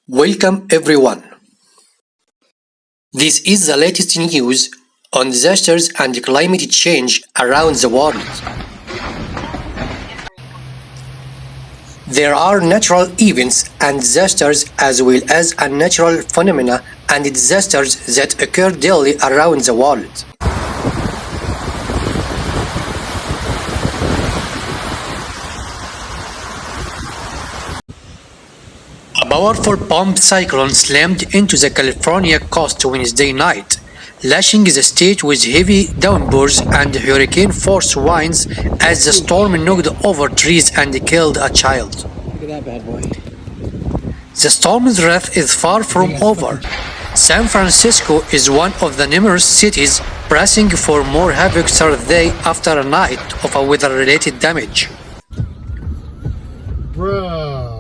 Welcome everyone. This is the latest news on disasters and climate change around the world. There are natural events and disasters as well as unnatural phenomena and disasters that occur daily around the world. A powerful bomb cyclone slammed into the California coast Wednesday night, lashing the state with heavy downpours and hurricane-force winds as the storm knocked over trees and killed a child. Look at that bad boy. The storm's wrath is far from over. San Francisco is one of the numerous cities bracing for more havoc Thursday after a night of a weather-related damage. Bruh.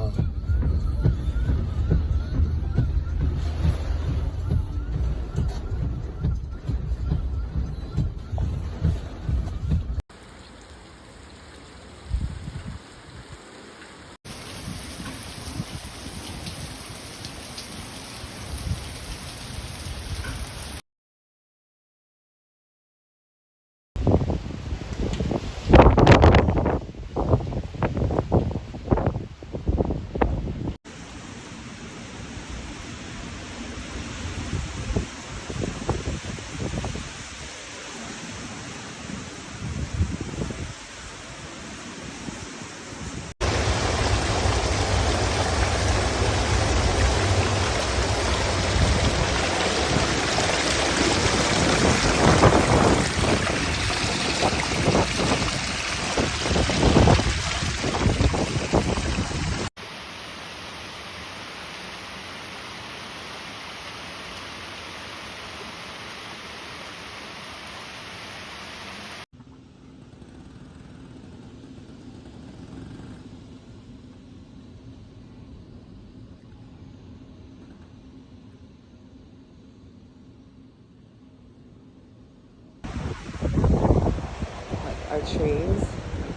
Our trees,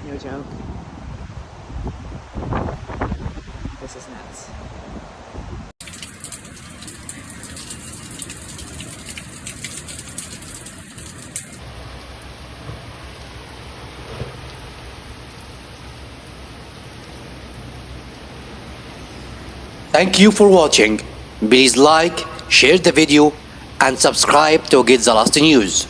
no joke. This is nuts. Thank you for watching. Please like, share the video and subscribe to get the last news.